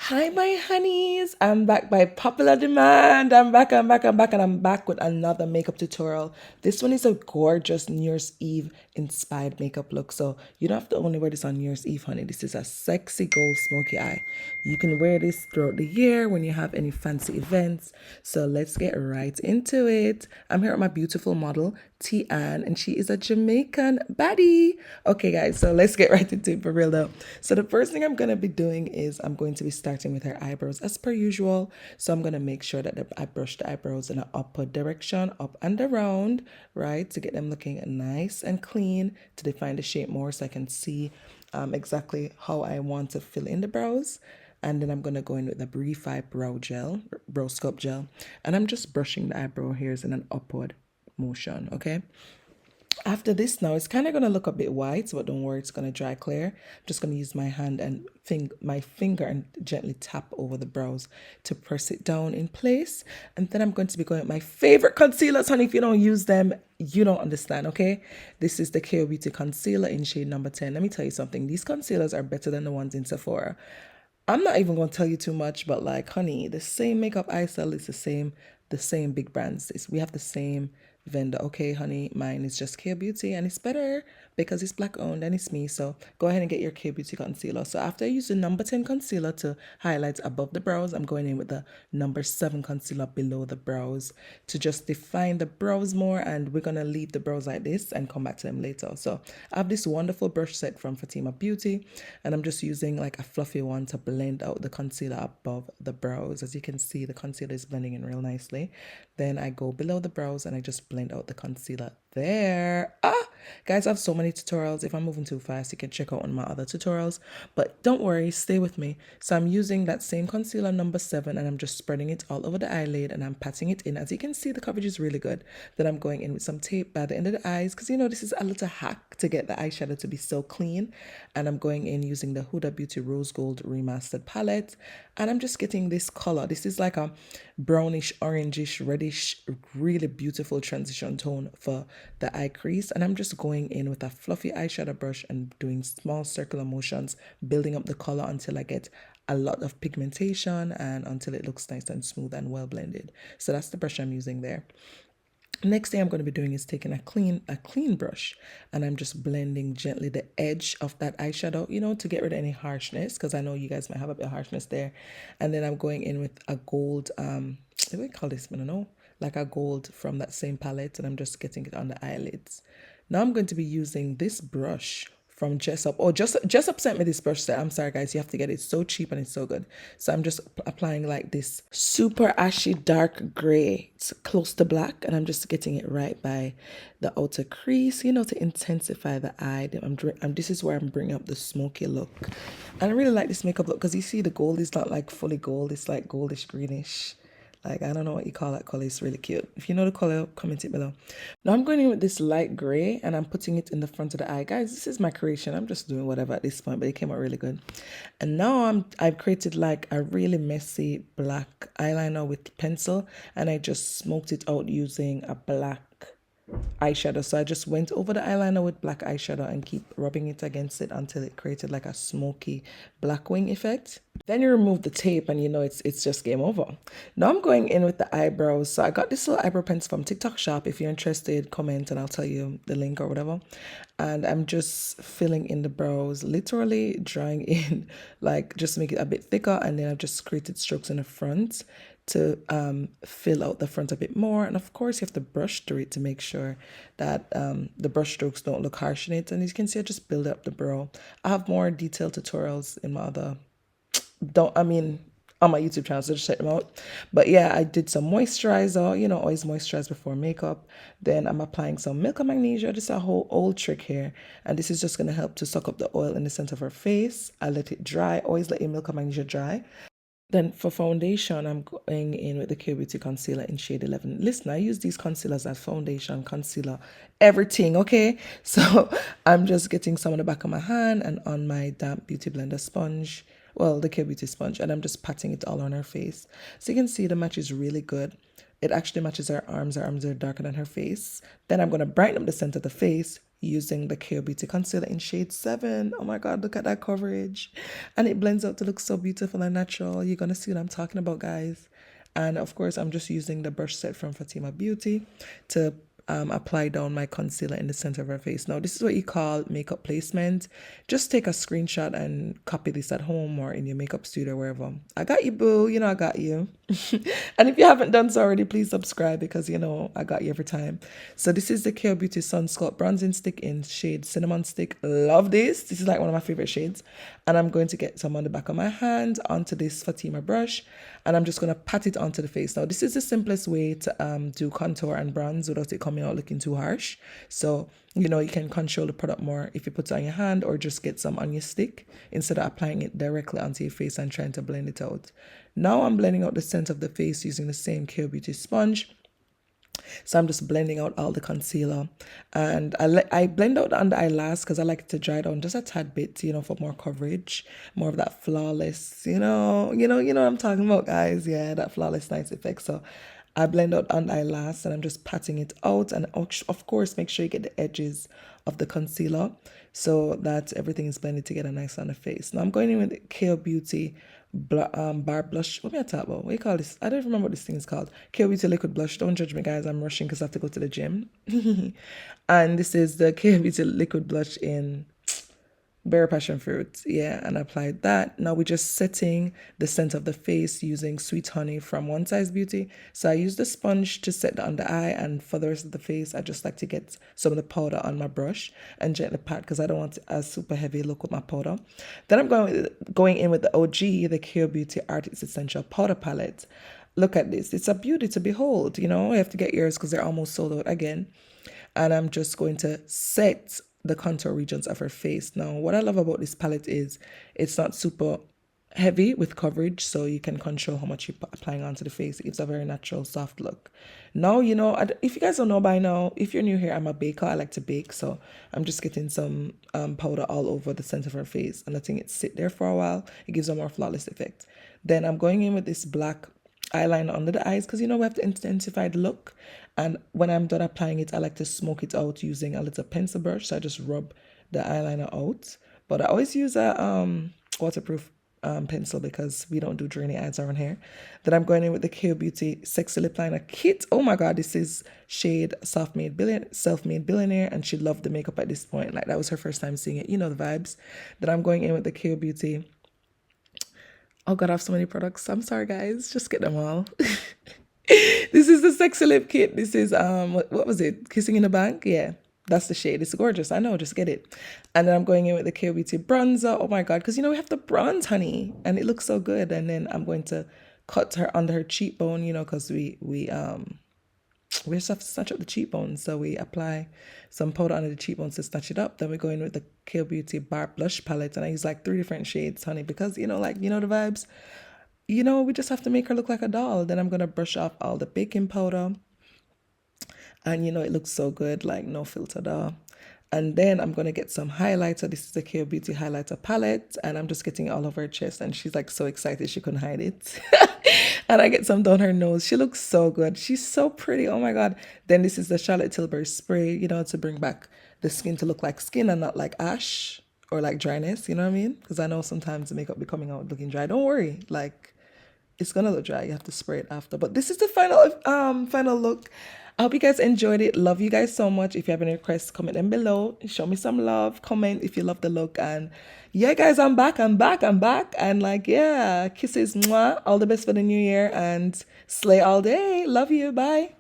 Hi, my honeys. I'm back by popular demand. And I'm back with another makeup tutorial. This one is a gorgeous New Year's Eve inspired makeup look. So you don't have to only wear this on New Year's Eve, honey. This is a sexy gold smoky eye. You can wear this throughout the year when you have any fancy events. So let's get right into it. I'm here with my beautiful model, T Ann, and she is a Jamaican baddie. Okay, guys, so let's get right into it for real though. So the first thing I'm gonna be doing is I'm going to be starting with her eyebrows as per usual. So I'm gonna make sure that I brush the eyebrows in an upward direction, up and around, right, to get them looking nice and clean, to define the shape more so I can see exactly how I want to fill in the brows. And then I'm going to go in with the Briefy brow sculpt gel. And I'm just brushing the eyebrow hairs in an upward motion, okay? After this now, it's kind of going to look a bit white, but don't worry, it's going to dry clear. I'm just going to use my hand and my finger and gently tap over the brows to press it down in place. And then I'm going to be going with my favorite concealers, honey. If you don't use them, you don't understand, okay? This is the KO Beauty Concealer in shade number 10. Let me tell you something. These concealers are better than the ones in Sephora. I'm not even going to tell you too much, but like, honey, the same makeup I sell is the same big brands. We have the same vendor. Okay, honey, mine is just K Beauty and it's better because it's black owned and it's me. So go ahead and get your K Beauty concealer. So after I use the number 10 concealer to highlight above the brows, I'm going in with the number 7 concealer below the brows to just define the brows more. And we're going to leave the brows like this and come back to them later. So I have this wonderful brush set from Fatima Beauty and I'm just using like a fluffy one to blend out the concealer above the brows. As you can see, the concealer is blending in real nicely. Then I go below the brows and I just blend out the concealer there. Guys, I have so many tutorials. If I'm moving too fast, you can check out on my other tutorials, but don't worry, stay with me. So I'm using that same concealer number 7 and I'm just spreading it all over the eyelid and I'm patting it in. As you can see, the coverage is really good. Then I'm going in with some tape by the end of the eyes because this is a little hack to get the eyeshadow to be so clean. And I'm going in using the Huda Beauty Rose Gold Remastered palette and I'm just getting this color. This is like a brownish, orangish, reddish, really beautiful transition tone for the eye crease. And I'm just going in with a fluffy eyeshadow brush and doing small circular motions, building up the color until I get a lot of pigmentation and until it looks nice and smooth and well blended. So that's the brush I'm using there. Next thing I'm going to be doing is taking a clean brush and I'm just blending gently the edge of that eyeshadow, to get rid of any harshness because I know you guys might have a bit of harshness there. And then I'm going in with a gold, what do I call this? I don't know, like a gold from that same palette and I'm just getting it on the eyelids. Now I'm going to be using this brush from Jessup. Oh, Jessup sent me this brush set. I'm sorry, guys. You have to get it. It's so cheap and it's so good. So I'm just applying like this super ashy dark gray. It's close to black. And I'm just getting it right by the outer crease, to intensify the eye. This is where I'm bringing up the smoky look. And I really like this makeup look because you see the gold is not like fully gold. It's like goldish greenish. Like, I don't know what you call that color. It's really cute. If you know the color, comment it below. Now I'm going in with this light gray and I'm putting it in the front of the eye. Guys, this is my creation. I'm just doing whatever at this point, but it came out really good. And now I've created like a really messy black eyeliner with pencil and I just smoked it out using a black eyeshadow. So I just went over the eyeliner with black eyeshadow and keep rubbing it against it until it created like a smoky black wing effect. Then you remove the tape and it's just game over. Now I'm going in with the eyebrows. So I got this little eyebrow pencil from TikTok shop. If you're interested, comment and I'll tell you the link or whatever. And I'm just filling in the brows, literally drawing in, like just make it a bit thicker. And then I've just created strokes in the front to fill out the front a bit more. And of course you have to brush through it to make sure that the brush strokes don't look harsh in it. And as you can see, I just build up the brow. I have more detailed tutorials in my other on my YouTube channel, so just check them out. But yeah, I did some moisturizer, always moisturize before makeup. Then I'm applying some milk and magnesia. This is a whole old trick here. And this is just going to help to suck up the oil in the center of her face. I let it dry. Always let your milk and magnesia dry. Then for foundation, I'm going in with the K Beauty Concealer in shade 11. Listen, I use these concealers as foundation, concealer, everything, okay? So I'm just getting some on the back of my hand and on my damp Beauty Blender sponge. Well, the K Beauty sponge. And I'm just patting it all on her face. So you can see the match is really good. It actually matches her arms. Her arms are darker than her face. Then I'm going to brighten up the center of the face using the K Beauty concealer in shade 7. Oh my god, look at that coverage. And it blends out to look so beautiful and natural. You're gonna see what I'm talking about, guys. And of course, I'm just using the brush set from Fatima Beauty to apply down my concealer in the center of her face. Now, this is what you call makeup placement. Just take a screenshot and copy this at home or in your makeup studio, wherever. I got you, boo. You know I got you. And if you haven't done so already, please subscribe because, you know, I got you every time. So this is the K Beauty Sun Sculpt Bronzing Stick in shade Cinnamon Stick. Love this. This is like one of my favorite shades. And I'm going to get some on the back of my hand onto this Fatima brush. And I'm just going to pat it onto the face. Now, this is the simplest way to do contour and bronze without it coming out looking too harsh. So, you know, you can control the product more if you put it on your hand or just get some on your stick instead of applying it directly onto your face and trying to blend it out. Now I'm blending out the center of the face using the same K Beauty sponge. So I'm just blending out all the concealer, and I blend out the under eye last because I like it to dry down just a tad bit, you know, for more coverage, more of that flawless, you know what I'm talking about, guys. Yeah, that flawless nice effect. So I blend out under eye last, and I'm just patting it out, and of course make sure you get the edges of the concealer so that everything is blended together nice on the face. Now I'm going in with the K Beauty bar blush. What am I talking about? What do you call this? I don't remember what this thing is called. K Beauty liquid blush. Don't judge me, guys. I'm rushing because I have to go to the gym. And this is the K Beauty liquid blush in Berry Passion Fruit. Yeah, and I applied that. Now we're just setting the center of the face using Sweet Honey from One Size Beauty. So I use the sponge to set the under eye, and for the rest of the face, I just like to get some of the powder on my brush and gently pat because I don't want a super heavy look with my powder. Then I'm going in with the OG, the K Beauty Artist Essential Powder Palette. Look at this. It's a beauty to behold, you know. You have to get yours because they're almost sold out again. And I'm just going to set the contour regions of her face. Now, what I love about this palette is it's not super heavy with coverage, so you can control how much you're applying onto the face. It gives a very natural, soft look. Now, you know, if you guys don't know by now, if you're new here, I'm a baker. I like to bake, so I'm just getting some powder all over the center of her face and letting it sit there for a while. It gives a more flawless effect. Then I'm going in with this black eyeliner under the eyes because, you know, we have to intensify the look. And when I'm done applying it, I like to smoke it out using a little pencil brush. So I just rub the eyeliner out. But I always use a waterproof pencil because we don't do drainy eyes around here. Then I'm going in with the K Beauty Sexy Lip Liner Kit. Oh my god, this is shade Self-Made Billionaire, and she loved the makeup at this point. Like, that was her first time seeing it. You know the vibes. Then I'm going in with the K Beauty. Oh god, I have so many products. I'm sorry, guys. Just get them all. This is the Sexy Lip Kit. This is what was it? Kissing in the Bank? Yeah, that's the shade. It's gorgeous. I know, just get it. And then I'm going in with the K Beauty bronzer. Oh my god, because you know we have to bronze, honey, and it looks so good. And then I'm going to cut her under her cheekbone, you know, because we just have to snatch up the cheekbone, so we apply some powder under the cheekbones to snatch it up. Then we go in with the K Beauty Bar Blush Palette, and I use like 3 different shades, honey, because, you know, like, you know the vibes. You know, we just have to make her look like a doll. Then I'm going to brush off all the baking powder. And, you know, it looks so good, like no filter doll. And then I'm going to get some highlighter. This is the K Beauty Highlighter Palette. And I'm just getting it all over her chest. And she's like so excited she couldn't hide it. And I get some down her nose. She looks so good. She's so pretty. Oh my God. Then this is the Charlotte Tilbury spray, you know, to bring back the skin to look like skin and not like ash or like dryness. You know what I mean? Because I know sometimes the makeup be coming out looking dry. Don't worry. Like, it's gonna look dry. You have to spray it after. But this is the final look. I hope you guys enjoyed it. Love you guys so much. If you have any requests, comment them below. Show me some love. Comment if you love the look. And yeah, guys, I'm back. And like, yeah, kisses, mwah. All the best for the new year and slay all day. Love you. Bye.